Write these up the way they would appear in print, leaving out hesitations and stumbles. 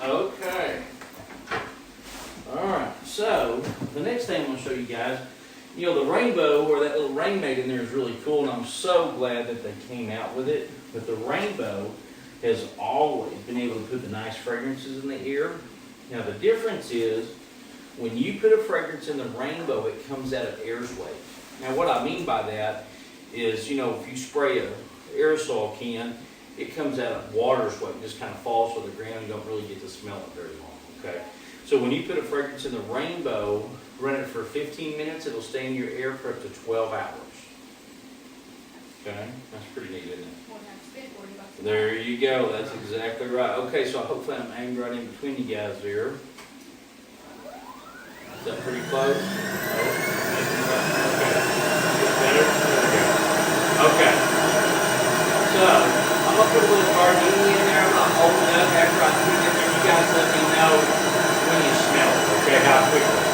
Okay. Alright, so the next thing I'm going to show you guys, you know, the rainbow, or that little rain maid in there is really cool, and I'm so glad that they came out with it. But the rainbow has always been able to put the nice fragrances in the air. Now the difference is, when you put a fragrance in the rainbow, it comes out of air's weight. Now what I mean by that is, you know, if you spray an aerosol can, it comes out of water's weight, just kind of falls to the ground. You don't really get to smell it very long, okay? So when you put a fragrance in the rainbow, run it for 15 minutes, it'll stay in your air for up to 12 hours. Okay, that's pretty neat, isn't it? There you go, that's exactly right. Okay, so hopefully I'm aimed right in between you guys there. Is that pretty close? Oh, okay. Better? Okay. So, I'm going to put a little Gardenia in there. I'm going to open it up after I put it in there. You guys let me know when you smell it, okay, how quickly.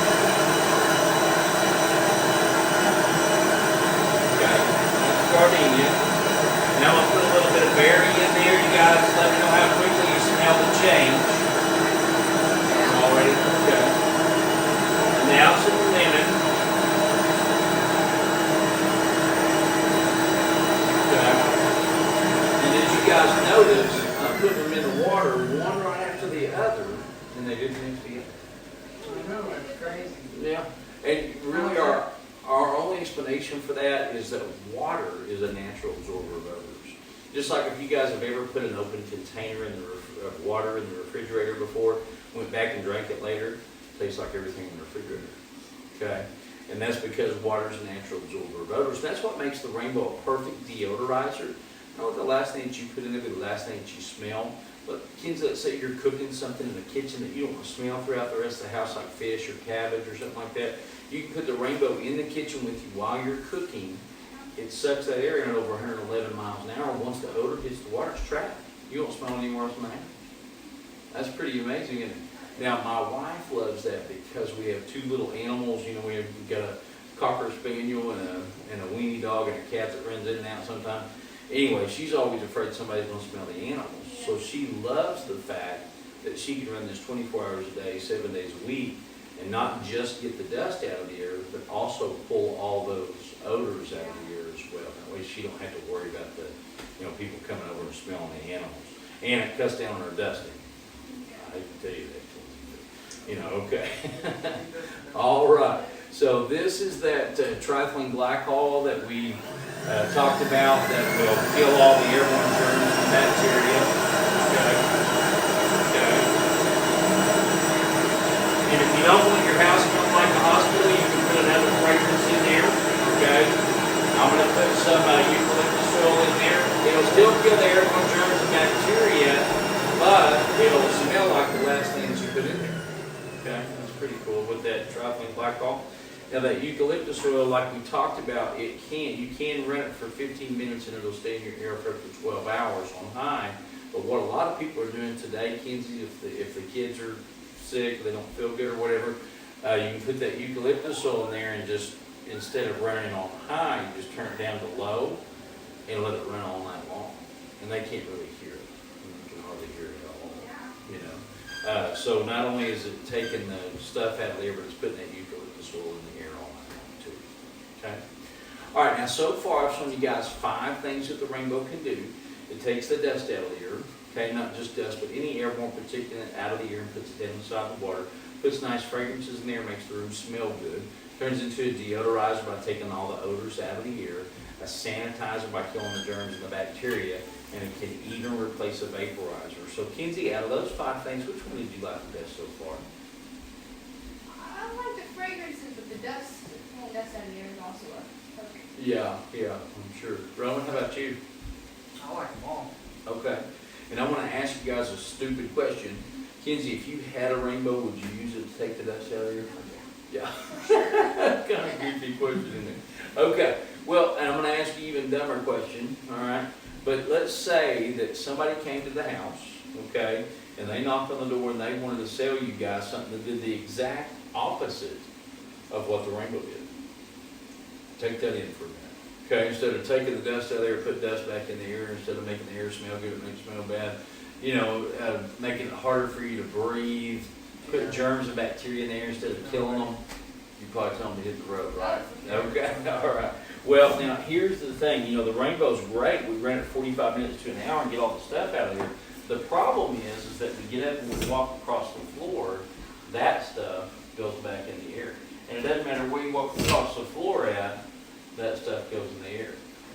Okay, that's Gardenia. Now I'm going to put a little bit of berry in there. You guys let me know how quickly you smell the change. Already, okay. And now some lemon. Okay. And as you guys notice, I'm putting them in the water, one right after the other, and they didn't mix together. I know, that's crazy. Yeah, and really our only explanation for that is that water is a natural absorber of odors. Just like if you guys have ever put an open container in of water in the refrigerator before, went back and drank it later, tastes like everything in the refrigerator. Okay, and that's because water is a natural absorber of odors. That's what makes the rainbow a perfect deodorizer. Not the last thing that you put in there, but the last thing that you smell. But kids, let's say you're cooking something in the kitchen that you don't want to smell throughout the rest of the house, like fish or cabbage or something like that. You can put the rainbow in the kitchen with you while you're cooking. It sucks that air in at over 111 miles an hour. Once the odor hits the water, it's trapped. You won't smell any worse than that. That's pretty amazing, isn't it? Now, my wife loves that because we have two little animals. You know, we've got a Cocker Spaniel and a weenie dog and a cat that runs in and out sometimes. Anyway, she's always afraid somebody's going to smell the animals. So she loves the fact that she can run this 24 hours a day, 7 days a week, and not just get the dust out of the air, but also pull all those odors out of the air as well. That way she don't have to worry about people coming over and smelling the animals. And it cuts down on her dusting. I hate to tell you that. Okay. All right. So this is that trifling glycol that we talked about that will kill all the airborne germs and bacteria. Okay. And if you don't want your house smelling like a hospital, you can put another fragrance in there. Okay. I'm going to put some eucalyptus oil in there. It'll still kill the airborne germs and bacteria, but it'll smell like the last thing that you put in there. Okay, that's pretty cool with that trifling glycol. Now that eucalyptus oil, like we talked about, you can run it for 15 minutes and it'll stay in your air for up to 12 hours on high. But what a lot of people are doing today, Kinsey, if the kids are sick, they don't feel good or whatever, you can put that eucalyptus oil in there and just, instead of running on high, you just turn it down to low and let it run all night long. And they can't really hear it. You can hardly hear it at all. So not only is it taking the stuff out of the air, but it's putting that eucalyptus oil in the air all night long too. Okay? All right, now so far I've shown you guys 5 things that the rainbow can do. It takes the dust out of the air. Okay, not just dust, but any airborne particulate out of the air and puts it down inside the water. Puts nice fragrances in there, makes the room smell good. Turns into a deodorizer by taking all the odors out of the air. A sanitizer by killing the germs and the bacteria. And it can even replace a vaporizer. So, Kinsey, out of those 5 things, which one did you like the best so far? I like the fragrances, but the dust, pulling dust out of the air is also perfect. Yeah, I'm sure. Rowan, how about you? I like them all. Okay. And I want to ask you guys a stupid question. Kinsey, if you had a rainbow, would you use it to take the dust out of the air? Yeah. Kind of goofy question, isn't it? Okay. Well, and I'm going to ask you an even dumber question, all right? But let's say that somebody came to the house, okay, and they knocked on the door and they wanted to sell you guys something that did the exact opposite of what the rainbow did. Take that in for a minute. Okay, instead of taking the dust out of there, put dust back in the air. Instead of making the air smell good, it makes it smell bad. making it harder for you to breathe, put germs and bacteria in there instead of killing them. You probably tell them to hit the road, right? Okay, all right. Well, now here's the thing. The Rainbow's great. We ran it 45 minutes to an hour and get all the stuff out of here. The problem is that we get up and we walk across the floor, that stuff goes back in the air. And it doesn't matter where you walk across the floor at, that stuff goes in the air.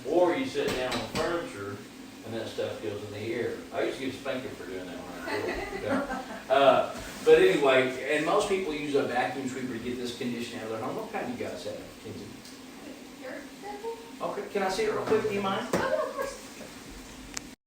Or you sit down on furniture and that stuff goes in the air. I used to get a spanking for doing that when I grew up. Yeah. But anyway, and most people use a vacuum sweeper to get this condition out of their home. What kind do you guys have, Kinsey? Dirt devil? Okay, can I see it real quick? Do you mind? Oh, no, of course.